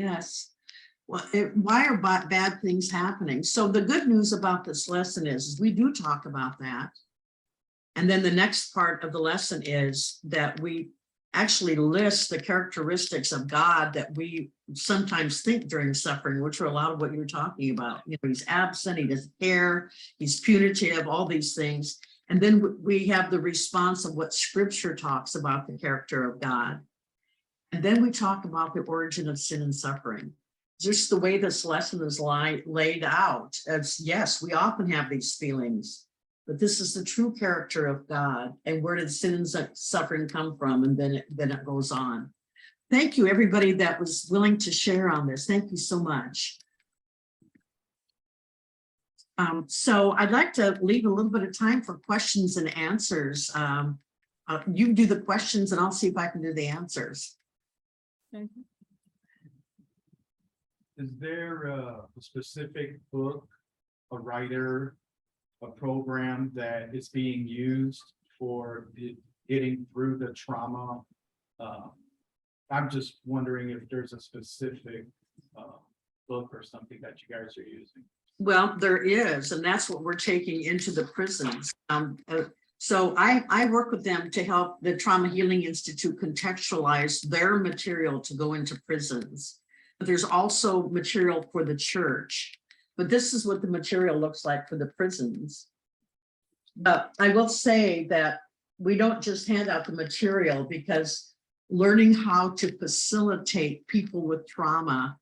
Well, why are bad things happening? So the good news about this lesson is we do talk about that. And then the next part of the lesson is that we actually list the characteristics of God that we sometimes think during suffering, which are a lot of what you're talking about. You know, he's absent, he doesn't care, he's punitive, all these things. And then we have the response of what scripture talks about the character of God. And then we talk about the origin of sin and suffering. Just the way this lesson is laid out, as yes, we often have these feelings, but this is the true character of God. And where did sin and suffering come from? And then it goes on. Thank you, everybody that was willing to share on this. Thank you so much. So I'd like to leave a little bit of time for questions and answers. You do the questions and I'll see if I can do the answers. Is there a specific book, a writer, a program that is being used for getting through the trauma? I'm just wondering if there's a specific book or something that you guys are using. Well, there is, and that's what we're taking into the prisons. So I work with them to help the Trauma Healing Institute contextualize their material to go into prisons. But there's also material for the church. But this is what the material looks like for the prisons. But I will say that we don't just hand out the material, because learning how to facilitate people with trauma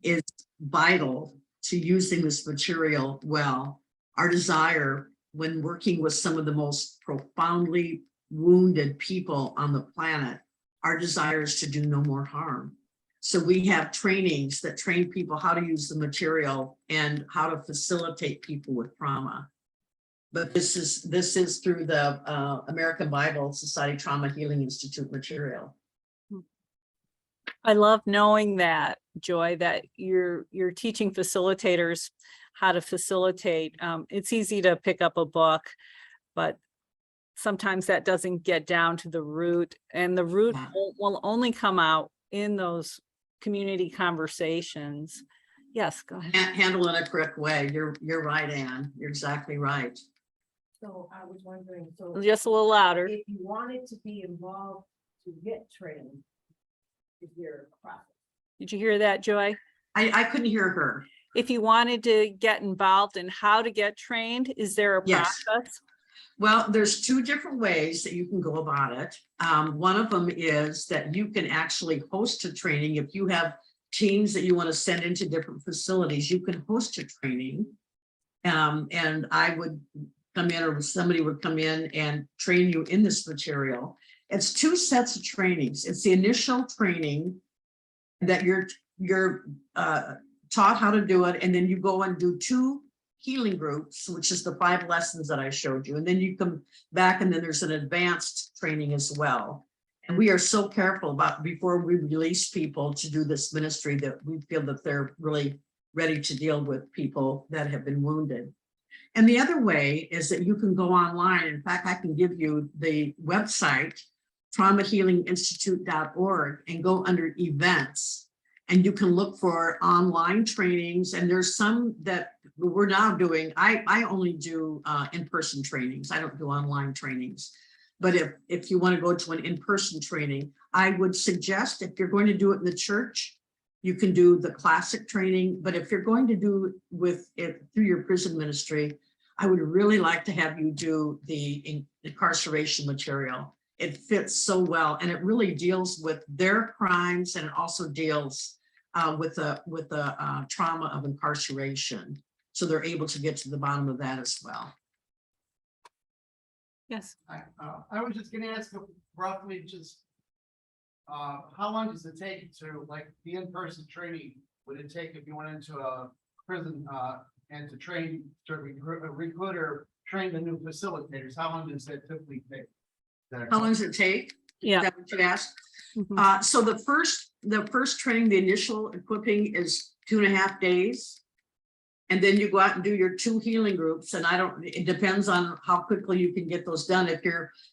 is vital to using this material well. Our desire when working with some of the most profoundly wounded people on the planet, our desire is to do no more harm. So we have trainings that train people how to use the material and how to facilitate people with trauma. But this is through the American Bible Society Trauma Healing Institute material. I love knowing that, Joy, that you're teaching facilitators how to facilitate. It's easy to pick up a book, but sometimes that doesn't get down to the root, and the root will only come out in those community conversations. Yes, go ahead. Handle in a correct way. You're right, Anne. You're exactly right. So I was wondering, so Just a little louder. if you wanted to be involved to get trained, is there a process? Did you hear that, Joy? I couldn't hear her. If you wanted to get involved in how to get trained, is there a Yes. process? Well, there's two different ways that you can go about it. One of them is that you can actually host a training. If you have teams that you want to send into different facilities, you can host a training. And I would come in, or somebody would come in and train you in this material. It's two sets of trainings. It's the initial training that you're taught how to do it, and then you go and do 2 healing groups, which is the 5 lessons that I showed you, and then you come back, and then there's an advanced training as well. And we are so careful about, before we release people to do this ministry, that we feel that they're really ready to deal with people that have been wounded. And the other way is that you can go online. In fact, I can give you the website, traumahealinginstitute.org, and go under events, and you can look for online trainings. And there's some that we're now doing. I only do in-person trainings. I don't do online trainings. But if you want to go to an in-person training, I would suggest, if you're going to do it in the church, you can do the classic training. But if you're going to do with it through your prison ministry, I would really like to have you do the incarceration material. It fits so well, and it really deals with their crimes, and it also deals with the trauma of incarceration. So they're able to get to the bottom of that as well. Yes. I was just gonna ask roughly just, how long does it take to, like, the in-person training? Would it take if you went into a prison, and to train, to recruit or train the new facilitators? How long does that typically take? How long does it take? Yeah. Is that what you asked? Mhm. So the first training, the initial equipping, is 2.5 days. And then you go out and do your 2 healing groups. And it depends on how quickly you can get those done.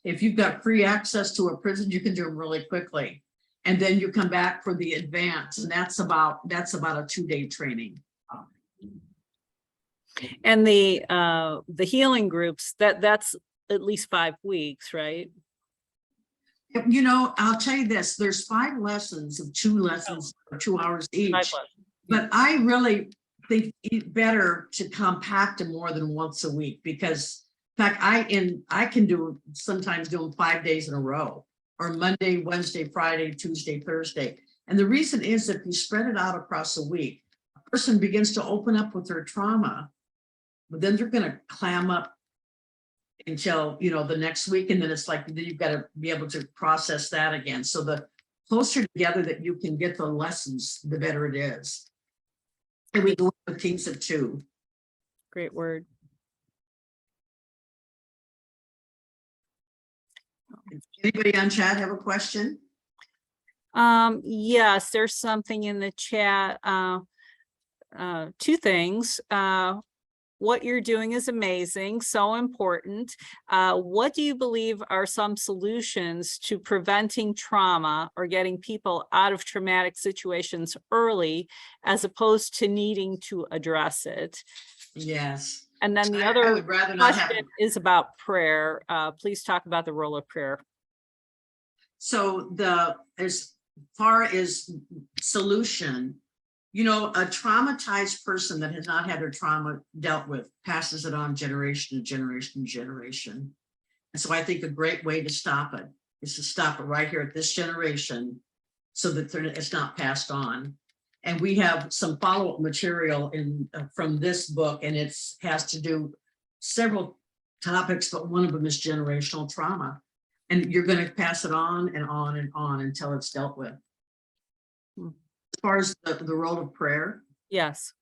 If you've got free access to a prison, you can do them really quickly. And then you come back for the advance, and that's about a 2-day training. And the healing groups, that's at least 5 weeks, right? You know, I'll tell you this, there's 5 lessons of 2 lessons, 2 hours 5 each. lessons. But I really think it's better to compact them more than once a week, because in fact, I can sometimes do them 5 days in a row, or Monday, Wednesday, Friday, Tuesday, Thursday. And the reason is, if you spread it out across a week, a person begins to open up with their trauma, but then they're going to clam up until, you know, the next week. And then it's like, then you've got to be able to process that again. So the closer together that you can get the lessons, the better it is. And we go with teams of 2. Great word. Anybody on chat have a question? Yes, there's something in the chat. 2 things. What you're doing is amazing, so important. What do you believe are some solutions to preventing trauma or getting people out of traumatic situations early, as opposed to needing to address it? Yes. And then the I other would rather not have. question is about prayer. Please talk about the role of prayer. So as far as solution, you know, a traumatized person that has not had their trauma dealt with passes it on generation to generation to generation. And so I think a great way to stop it is to stop it right here at this generation, so that it's not passed on. And we have some follow-up material from this book, and it has to do several topics, but one of them is generational trauma. And you're going to pass it on and on and on until it's dealt with. As far as the role of prayer, Yes.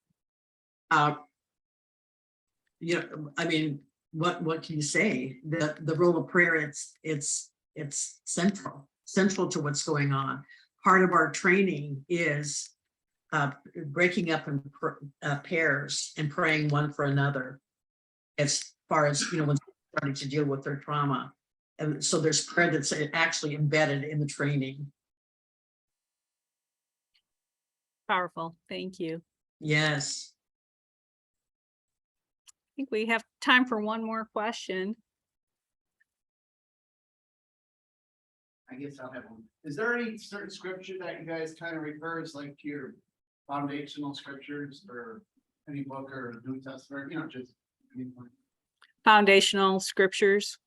you know, I mean, what can you say? The role of prayer, it's central to what's going on. Part of our training is breaking up in pairs and praying one for another, as far as, you know, when starting to deal with their trauma. And so there's prayer that's actually embedded in the training. Powerful. Thank you. Yes. I think we have time for one more question. I guess I'll have one. Is there any certain scripture that you guys kind of refer as like your foundational scriptures, or any book or New Testament, you know, just anything? Foundational scriptures.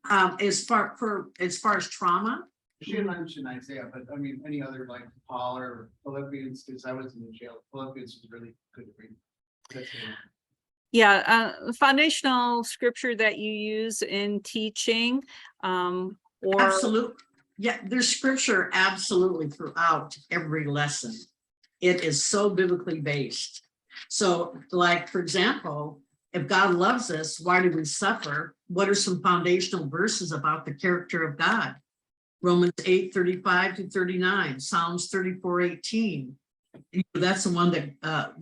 As far as trauma, She had mentioned Isaiah, but I mean, any other like Paul or Philippians, because I was in the jail. Philippians was really good to read. That's it. Yeah, foundational scripture that you use in teaching, or absolutely. Yeah, there's scripture absolutely throughout every lesson. It is so biblically based. So, like, for example, if God loves us, why do we suffer? What are some foundational verses about the character of God? Romans 8:35-39, Psalms 34:18. That's the one that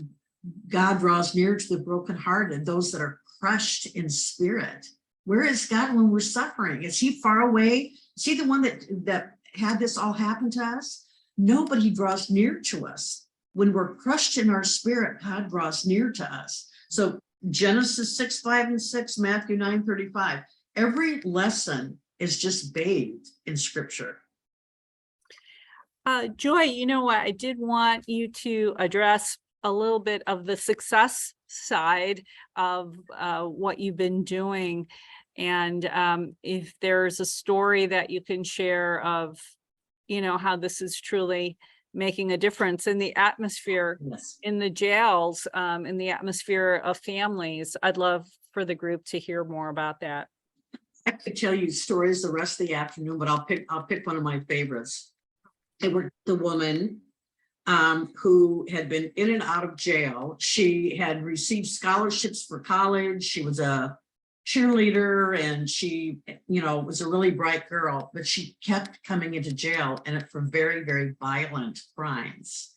God draws near to the brokenhearted, those that are crushed in spirit. Where is God when we're suffering? Is he far away? Is he the one that had this all happen to us? Nobody draws near to us. When we're crushed in our spirit, God draws near to us. So Genesis 6:5-6, Matthew 9:35. Every lesson is just bathed in scripture. Joy, you know what? I did want you to address a little bit of the success side of what you've been doing. And if there's a story that you can share of, you know, how this is truly making a difference in the atmosphere, Yes. in the jails, in the atmosphere of families. I'd love for the group to hear more about that. I could tell you stories the rest of the afternoon, but I'll pick one of my favorites. It was the woman who had been in and out of jail. She had received scholarships for college. She was a cheerleader, and she, you know, was a really bright girl, but she kept coming into jail, and for very, very violent crimes.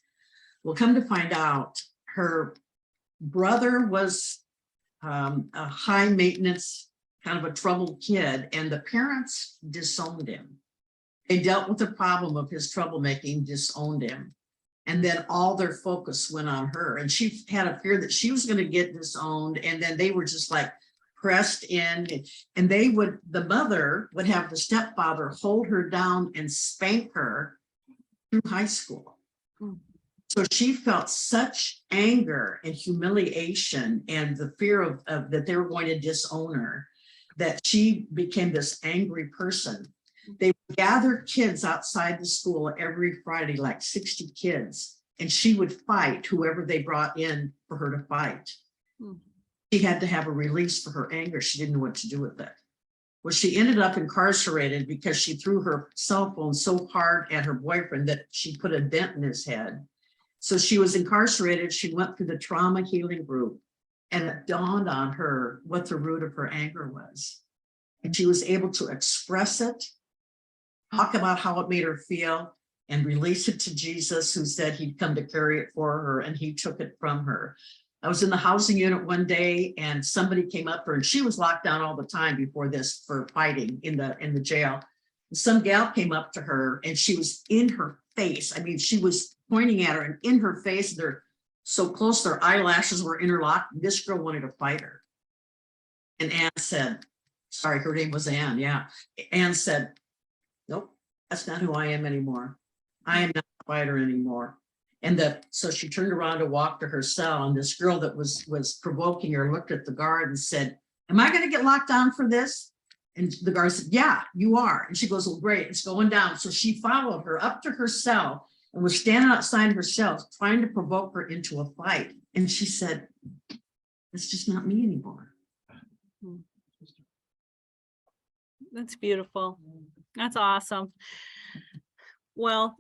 Well, come to find out, her brother was a high maintenance, kind of a troubled kid, and the parents disowned him. They dealt with the problem of his troublemaking, disowned him. And then all their focus went on her. And she had a fear that she was going to get disowned. And then they were just like pressed in. And the mother would have the stepfather hold her down and spank her through high school. So she felt such anger and humiliation and the fear of that they were going to disown her, that she became this angry person. They would gather kids outside the school every Friday, like 60 kids, and she would fight whoever they brought in for her to fight. She had to have a release for her anger. She didn't know what to do with it. Well, she ended up incarcerated because she threw her cell phone so hard at her boyfriend that she put a dent in his head. So she was incarcerated. She went through the trauma healing group, and it dawned on her what the root of her anger was. And she was able to express it, talk about how it made her feel, and release it to Jesus, who said he'd come to carry it for her, and he took it from her. I was in the housing unit one day, and somebody came up to her, and she was locked down all the time before this for fighting in the jail. Some gal came up to her, and she was in her face. I mean, she was pointing at her and in her face. They're so close, their eyelashes were interlocked. This girl wanted to fight her. And Anne said, sorry, her name was Anne. Yeah. Anne said, nope, that's not who I am anymore. I am not a fighter anymore. And so she turned around to walk to her cell, and this girl that was provoking her looked at the guard and said, am I going to get locked down for this? And the guard said, yeah, you are. And she goes, well, great, it's going down. So she followed her up to her cell and was standing outside her cell trying to provoke her into a fight. And she said, it's just not me anymore. That's beautiful. That's awesome. Well,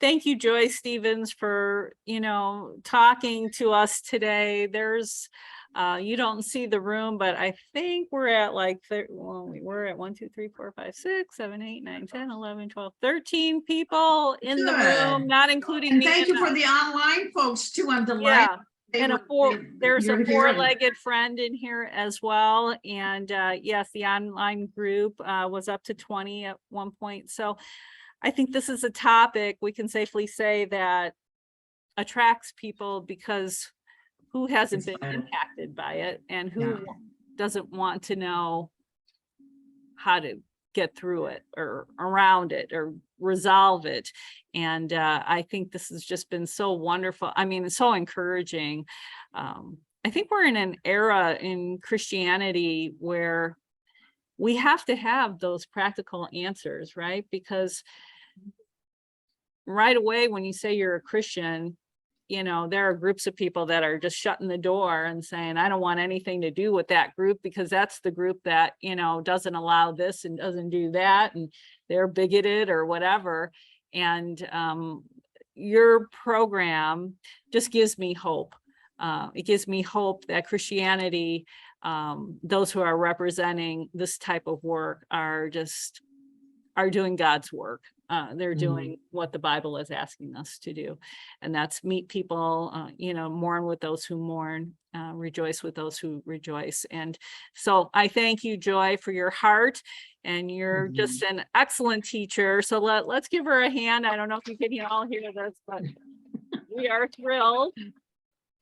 thank you, Joy Stevens, for, talking to us today. There's, you don't see the room, but I think we're at like, we're at 1, 2, 3, 4, 5, 6, 7, 8, 9, 10, 11, 12, 13 people in the room, Good. not including And me. thank you for the online folks too. I'm delighted. Yeah. And there's a four-legged friend in here as well. And yes, the online group was up to 20 at one point. So I think this is a topic we can safely say that attracts people, because who hasn't been impacted by it, and who doesn't want to know how to get through it or around it or resolve it. And I think this has just been so wonderful. I mean, it's so encouraging. I think we're in an era in Christianity where we have to have those practical answers, right? Because right away, when you say you're a Christian, there are groups of people that are just shutting the door and saying, I don't want anything to do with that group, because that's the group that, doesn't allow this and doesn't do that, and they're bigoted or whatever. And your program just gives me hope. It gives me hope that Christianity, those who are representing this type of work are doing God's work. They're doing what the Bible is asking us to do. And that's meet people, mourn with those who mourn, rejoice with those who rejoice. And so I thank you, Joy, for your heart, and you're just an excellent teacher. So let's give her a hand. I don't know if you can all hear this, but we are thrilled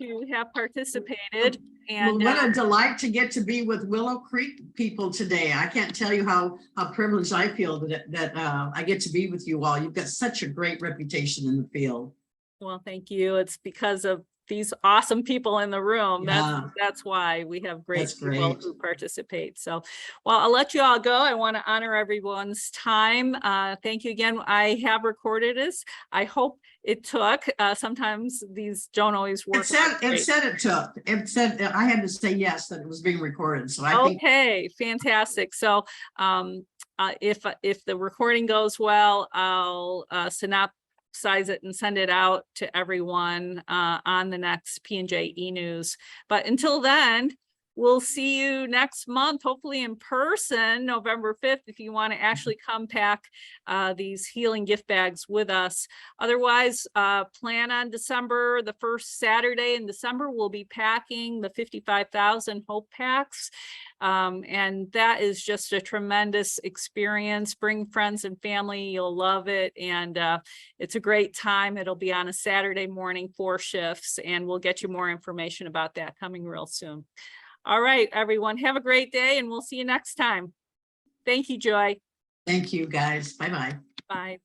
to have participated. And well, what a delight to get to be with Willow Creek people today. I can't tell you how privileged I feel that I get to be with you all. You've got such a great reputation in the field. Well, thank you. It's because of these awesome people in the room. That's why we have great people who participate. So, well, I'll let you all go. I want to honor everyone's time. Thank you again. I have recorded this. I hope it took. Sometimes these don't always work. It said it took. It said I had to say yes, that it was being recorded. So I think. Okay, fantastic. So if the recording goes well, I'll synopsize it and send it out to everyone on the next P&J e-News. But until then, we'll see you next month, hopefully in person, November 5th, if you want to actually come pack these healing gift bags with us. Otherwise, plan on December, the first Saturday in December, we'll be packing the 55,000 Hope Packs. And that is just a tremendous experience. Bring friends and family, you'll love it. And it's a great time. It'll be on a Saturday morning, 4 shifts, and we'll get you more information about that coming real soon. All right, everyone, have a great day, and we'll see you next time. Thank you, Joy. Thank you, guys. Bye-bye. Bye.